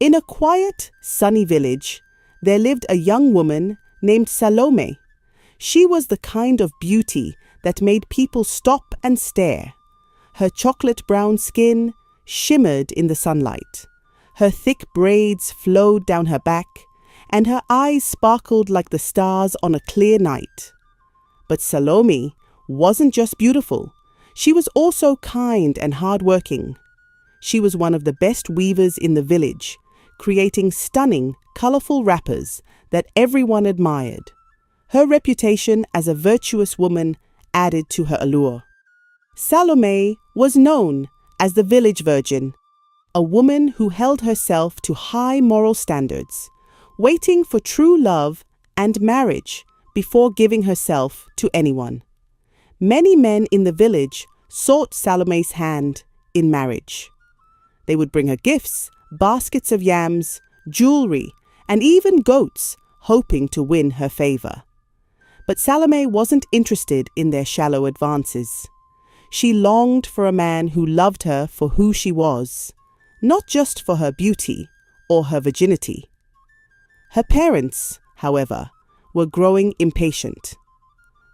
In a quiet, sunny village, there lived a young woman named Salome. She was the kind of beauty that made people stop and stare. Her chocolate brown skin shimmered in the sunlight. Her thick braids flowed down her back, and her eyes sparkled like the stars on a clear night. But Salome wasn't just beautiful. She was also kind and hardworking. She was one of the best weavers in the village, creating stunning, colorful wrappers that everyone admired. Her reputation as a virtuous woman added to her allure. Salome was known as the village virgin, a woman who held herself to high moral standards, waiting for true love and marriage before giving herself to anyone. Many men in the village sought Salome's hand in marriage. They would bring her gifts, baskets of yams, jewelry, and even goats, hoping to win her favor. But Salome wasn't interested in their shallow advances. She longed for a man who loved her for who she was, not just for her beauty or her virginity. Her parents, however, were growing impatient.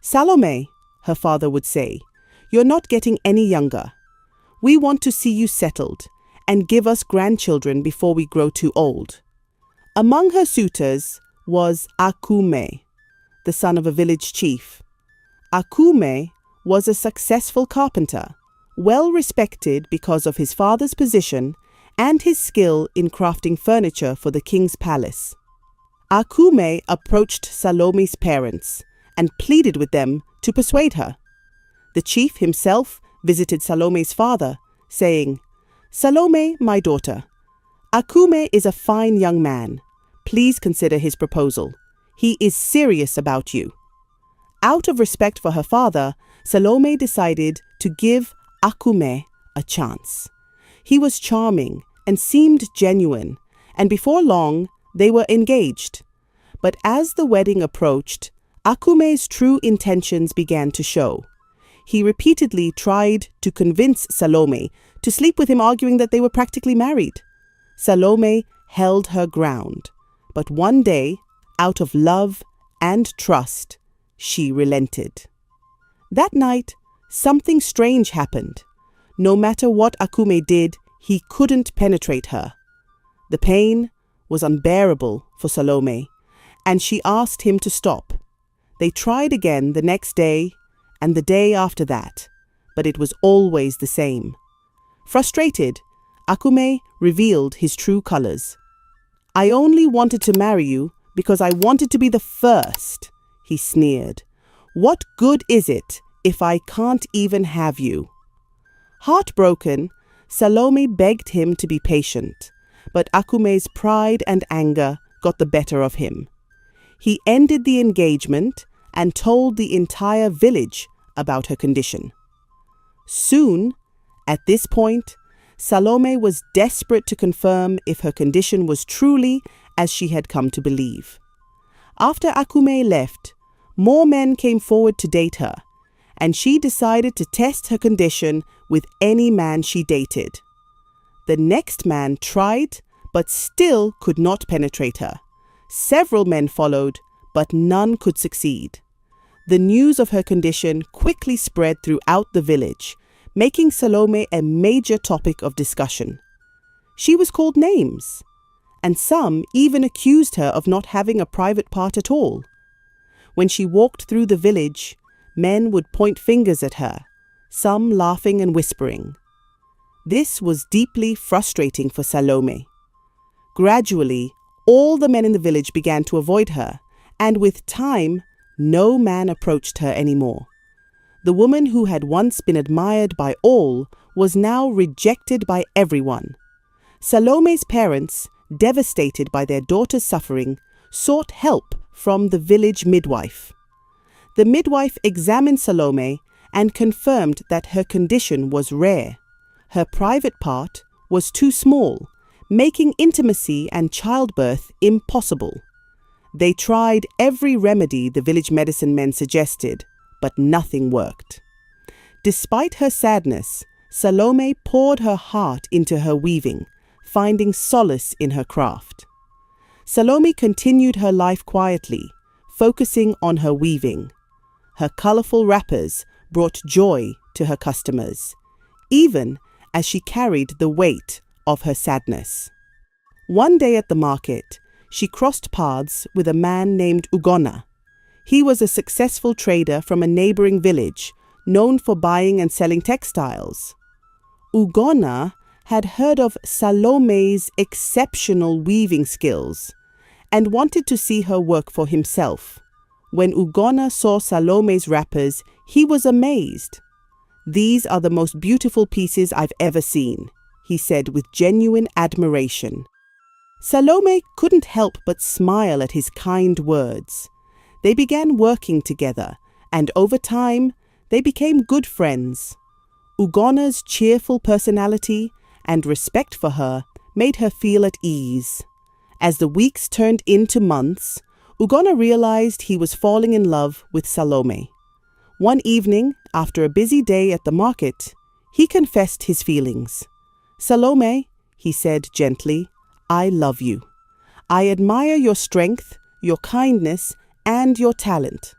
"Salome," her father would say, "you're not getting any younger. We want to see you settled and give us grandchildren before we grow too old." Among her suitors was Akume, the son of a village chief. Akume was a successful carpenter, well respected because of his father's position and his skill in crafting furniture for the king's palace. Akume approached Salome's parents and pleaded with them to persuade her. The chief himself visited Salome's father, saying, "Salome, my daughter, Akume is a fine young man. Please consider his proposal. He is serious about you." Out of respect for her father, Salome decided to give Akume a chance. He was charming and seemed genuine, and before long, they were engaged. But as the wedding approached, Akume's true intentions began to show. He repeatedly tried to convince Salome to sleep with him, arguing that they were practically married. Salome held her ground, but one day, out of love and trust, she relented. That night, something strange happened. No matter what Akume did, he couldn't penetrate her. The pain was unbearable for Salome, and she asked him to stop. They tried again the next day and the day after that, but it was always the same. Frustrated, Akume revealed his true colors. "I only wanted to marry you because I wanted to be the first," he sneered. "What good is it if I can't even have you?" Heartbroken, Salome begged him to be patient, but Akume's pride and anger got the better of him. He ended the engagement and told the entire village about her condition. Soon, at this point, Salome was desperate to confirm if her condition was truly as she had come to believe. After Akume left, more men came forward to date her, and she decided to test her condition with any man she dated. The next man tried, but still could not penetrate her. Several men followed, but none could succeed. The news of her condition quickly spread throughout the village, making Salome a major topic of discussion. She was called names, and some even accused her of not having a private part at all. When she walked through the village, men would point fingers at her, some laughing and whispering. This was deeply frustrating for Salome. Gradually, all the men in the village began to avoid her, and with time, no man approached her anymore. The woman who had once been admired by all was now rejected by everyone. Salome's parents, devastated by their daughter's suffering, sought help from the village midwife. The midwife examined Salome and confirmed that her condition was rare. Her private part was too small, making intimacy and childbirth impossible. They tried every remedy the village medicine men suggested, but nothing worked. Despite her sadness, Salome poured her heart into her weaving, finding solace in her craft. Salome continued her life quietly, focusing on her weaving. Her colorful wrappers brought joy to her customers, even as she carried the weight of her sadness. One day at the market, she crossed paths with a man named Ugonna. He was a successful trader from a neighboring village, known for buying and selling textiles. Ugonna had heard of Salome's exceptional weaving skills and wanted to see her work for himself. When Ugonna saw Salome's wrappers, he was amazed. "These are the most beautiful pieces I've ever seen," he said with genuine admiration. Salome couldn't help but smile at his kind words. They began working together, and over time, they became good friends. Ugonna's cheerful personality and respect for her made her feel at ease. As the weeks turned into months, Ugonna realized he was falling in love with Salome. One evening, after a busy day at the market, he confessed his feelings. "Salome," he said gently, "I love you. I admire your strength, your kindness, and your talent.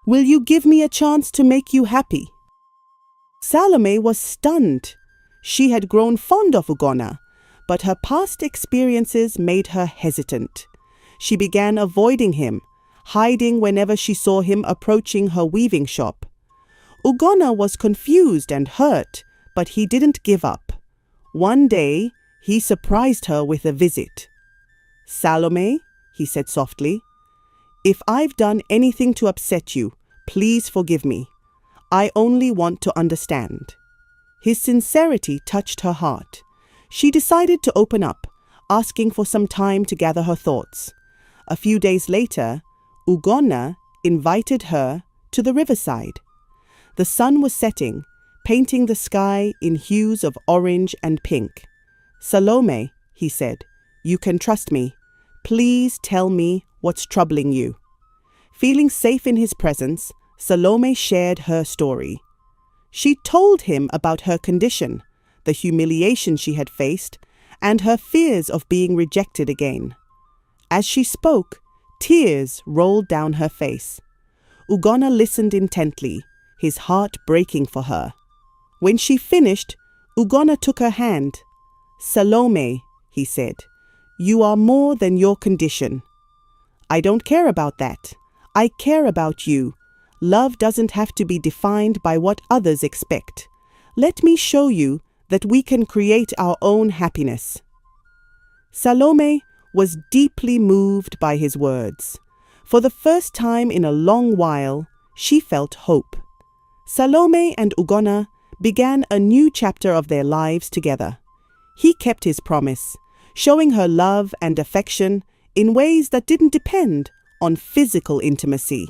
Will you give me a chance to make you happy?" Salome was stunned. She had grown fond of Ugonna, but her past experiences made her hesitant. She began avoiding him, hiding whenever she saw him approaching her weaving shop. Ugonna was confused and hurt, but he didn't give up. One day, he surprised her with a visit. "Salome," he said softly, "if I've done anything to upset you, please forgive me. I only want to understand." His sincerity touched her heart. She decided to open up, asking for some time to gather her thoughts. A few days later, Ugonna invited her to the riverside. The sun was setting, painting the sky in hues of orange and pink. "Salome," he said, "you can trust me. Please tell me what's troubling you." Feeling safe in his presence, Salome shared her story. She told him about her condition, the humiliation she had faced, and her fears of being rejected again. As she spoke, tears rolled down her face. Ugonna listened intently, his heart breaking for her. When she finished, Ugonna took her hand. "Salome," he said, "you are more than your condition." "I don't care about that. I care about you. Love doesn't have to be defined by what others expect. Let me show you that we can create our own happiness." Salome was deeply moved by his words. For the first time in a long while, she felt hope. Salome and Ugonna began a new chapter of their lives together. He kept his promise, showing her love and affection in ways that didn't depend on physical intimacy.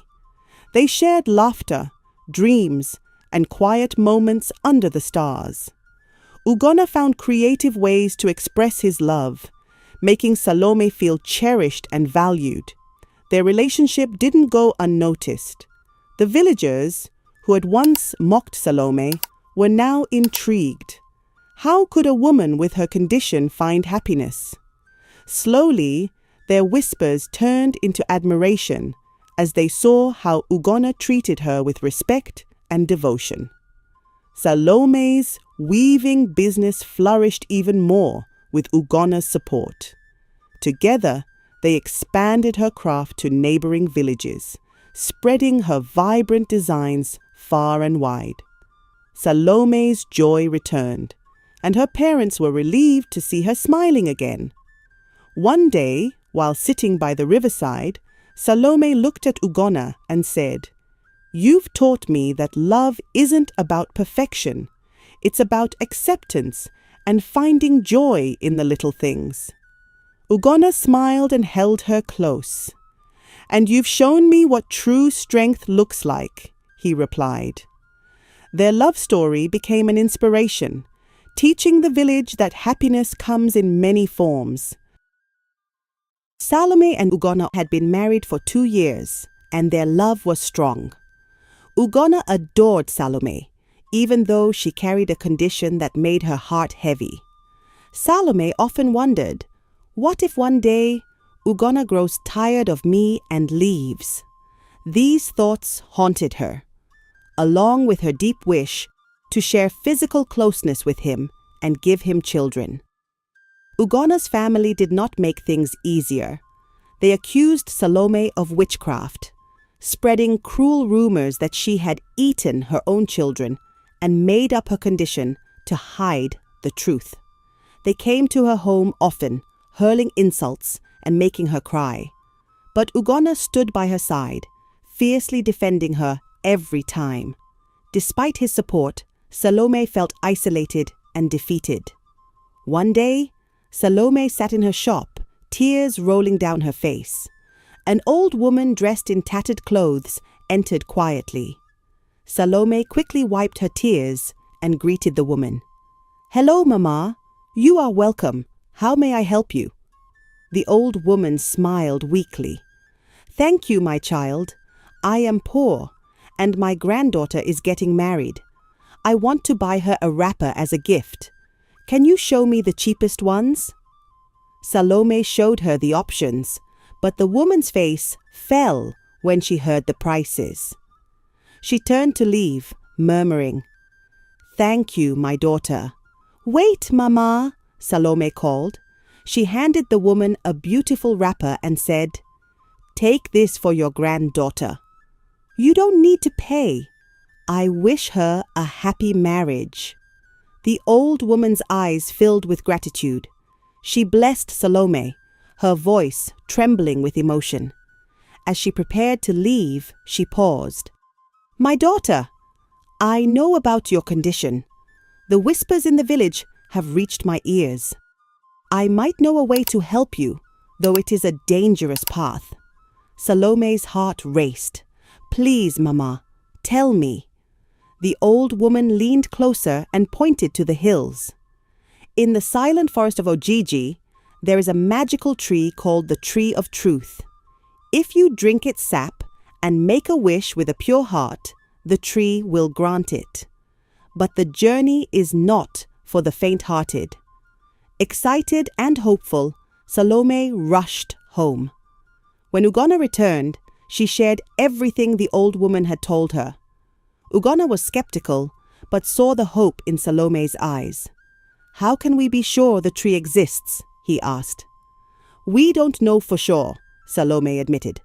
They shared laughter, dreams, and quiet moments under the stars. Ugonna found creative ways to express his love, making Salome feel cherished and valued. Their relationship didn't go unnoticed. The villagers, who had once mocked Salome, were now intrigued. How could a woman with her condition find happiness? Slowly, their whispers turned into admiration as they saw how Ugonna treated her with respect and devotion. Salome's weaving business flourished even more with Ugonna's support. Together, they expanded her craft to neighboring villages, spreading her vibrant designs far and wide. Salome's joy returned, and her parents were relieved to see her smiling again. One day, while sitting by the riverside, Salome looked at Ugonna and said, "You've taught me that love isn't about perfection. It's about acceptance and finding joy in the little things." Ugonna smiled and held her close. "And you've shown me what true strength looks like," he replied. Their love story became an inspiration, teaching the village that happiness comes in many forms. Salome and Ugonna had been married for 2 years, and their love was strong. Ugonna adored Salome, even though she carried a condition that made her heart heavy. Salome often wondered, what if one day Ugonna grows tired of me and leaves? These thoughts haunted her, along with her deep wish to share physical closeness with him and give him children. Ugonna's family did not make things easier. They accused Salome of witchcraft, spreading cruel rumors that she had eaten her own children and made up her condition to hide the truth. They came to her home often, hurling insults and making her cry. But Ugonna stood by her side, fiercely defending her every time. Despite his support, Salome felt isolated and defeated. One day, Salome sat in her shop, tears rolling down her face. An old woman dressed in tattered clothes entered quietly. Salome quickly wiped her tears and greeted the woman. "Hello, Mama. You are welcome. How may I help you?" The old woman smiled weakly. "Thank you, my child. I am poor, and my granddaughter is getting married. I want to buy her a wrapper as a gift. Can you show me the cheapest ones?" Salome showed her the options, but the woman's face fell when she heard the prices. She turned to leave, murmuring, "Thank you, my daughter." "Wait, Mama," Salome called. She handed the woman a beautiful wrapper and said, "Take this for your granddaughter. You don't need to pay. I wish her a happy marriage." The old woman's eyes filled with gratitude. She blessed Salome, her voice trembling with emotion. As she prepared to leave, she paused. "My daughter, I know about your condition. The whispers in the village have reached my ears. I might know a way to help you, though it is a dangerous path." Salome's heart raced. "Please, Mama, tell me." The old woman leaned closer and pointed to the hills. In the silent forest of Ojiji, there is a magical tree called the Tree of Truth. If you drink its sap and make a wish with a pure heart, the tree will grant it. But the journey is not for the faint-hearted. Excited and hopeful, Salome rushed home. When Ugonna returned, she shared everything the old woman had told her. Ugonna was skeptical, but saw the hope in Salome's eyes. "How can we be sure the tree exists?" he asked. "We don't know for sure," Salome admitted,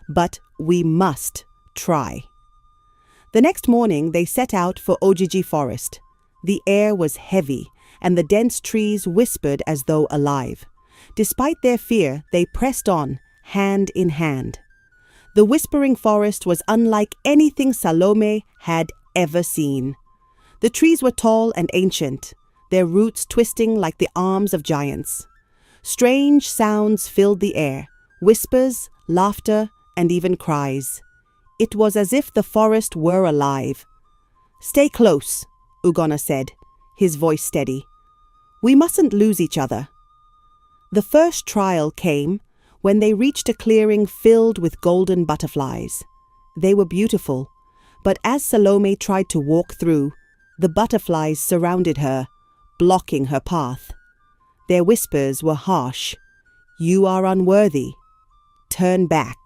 "but we must try." The next morning they set out for Ojiji Forest. The air was heavy, and the dense trees whispered as though alive. Despite their fear, they pressed on, hand in hand. The whispering forest was unlike anything Salome had ever seen. The trees were tall and ancient, their roots twisting like the arms of giants. Strange sounds filled the air, whispers, laughter, and even cries. It was as if the forest were alive. "Stay close," Ugonna said, his voice steady. "We mustn't lose each other." The first trial came when they reached a clearing filled with golden butterflies. They were beautiful, but as Salome tried to walk through, the butterflies surrounded her, blocking her path. Their whispers were harsh. "You are unworthy. Turn back."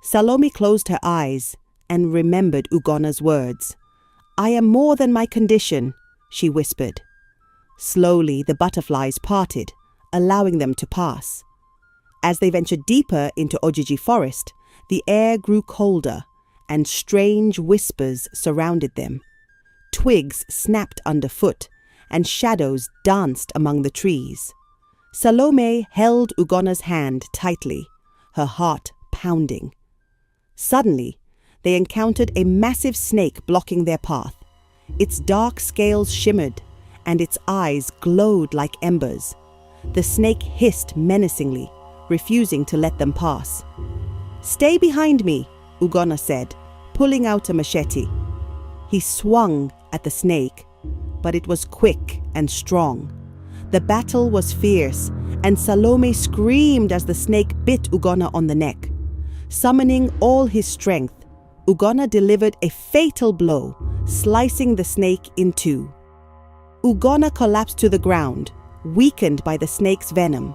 Salome closed her eyes and remembered Ugonna's words. "I am more than my condition," she whispered. Slowly the butterflies parted, allowing them to pass. As they ventured deeper into Ojiji Forest, the air grew colder, and strange whispers surrounded them. Twigs snapped underfoot, and shadows danced among the trees. Salome held Ugonna's hand tightly, her heart pounding. Suddenly, they encountered a massive snake blocking their path. Its dark scales shimmered, and its eyes glowed like embers. The snake hissed menacingly, refusing to let them pass. "Stay behind me," Ugonna said, pulling out a machete. He swung at the snake, but it was quick and strong. The battle was fierce, and Salome screamed as the snake bit Ugonna on the neck. Summoning all his strength, Ugonna delivered a fatal blow, slicing the snake in two. Ugonna collapsed to the ground, weakened by the snake's venom.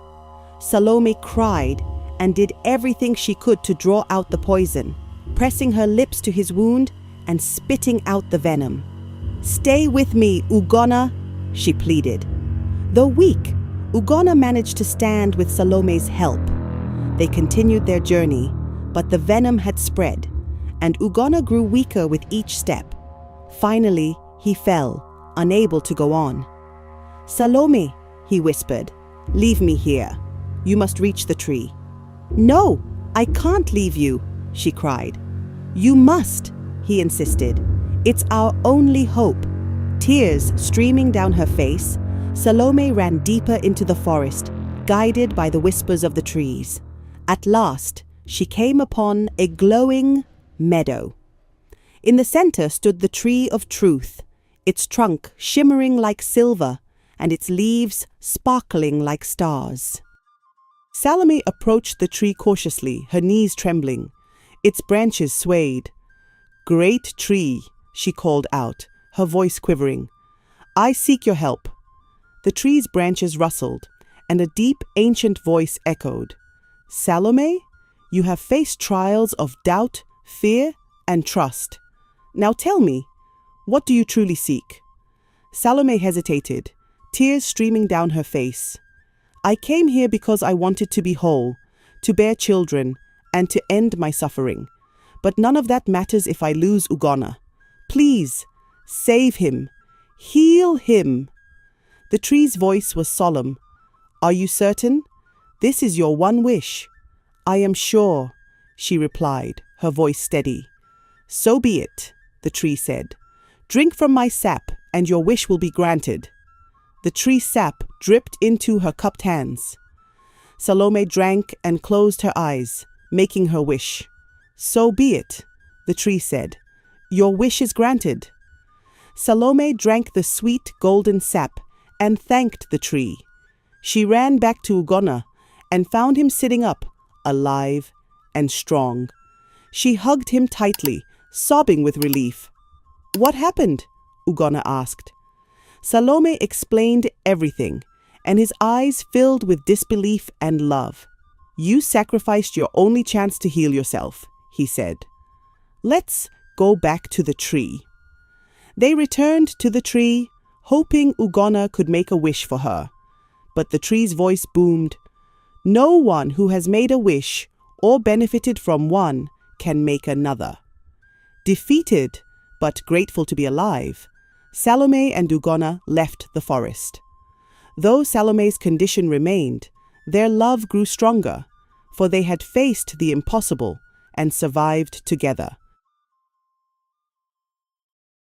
Salome cried and did everything she could to draw out the poison, pressing her lips to his wound and spitting out the venom. "Stay with me, Ugonna," she pleaded. Though weak, Ugonna managed to stand with Salome's help. They continued their journey, but the venom had spread, and Ugonna grew weaker with each step. Finally, he fell, unable to go on. "Salome," he whispered, "leave me here. You must reach the tree." "No, I can't leave you," she cried. "You must," he insisted. "It's our only hope." Tears streaming down her face, Salome ran deeper into the forest, guided by the whispers of the trees. At last, she came upon a glowing meadow. In the center stood the tree of truth, its trunk shimmering like silver and its leaves sparkling like stars. Salome approached the tree cautiously, her knees trembling. Its branches swayed. "Great tree," she called out, her voice quivering. "I seek your help." The tree's branches rustled, and a deep, ancient voice echoed. "Salome, you have faced trials of doubt, fear, and trust. Now tell me, what do you truly seek?" Salome hesitated, tears streaming down her face. "I came here because I wanted to be whole, to bear children, and to end my suffering. But none of that matters if I lose Ugonna. Please, save him. Heal him." The tree's voice was solemn. "Are you certain? This is your one wish." "I am sure," she replied, her voice steady. "So be it," the tree said. "Drink from my sap, and your wish will be granted." The tree's sap dripped into her cupped hands. Salome drank and closed her eyes, making her wish. "So be it," the tree said. "Your wish is granted." Salome drank the sweet golden sap and thanked the tree. She ran back to Ugonna and found him sitting up, alive and strong. She hugged him tightly, sobbing with relief. "What happened?" Ugonna asked. Salome explained everything, and his eyes filled with disbelief and love. "You sacrificed your only chance to heal yourself," he said. "Let's go back to the tree." They returned to the tree, hoping Ugonna could make a wish for her. But the tree's voice boomed, "No one who has made a wish or benefited from one can make another." Defeated, but grateful to be alive, Salome and Ugonna left the forest. Though Salome's condition remained, their love grew stronger, for they had faced the impossible and survived together.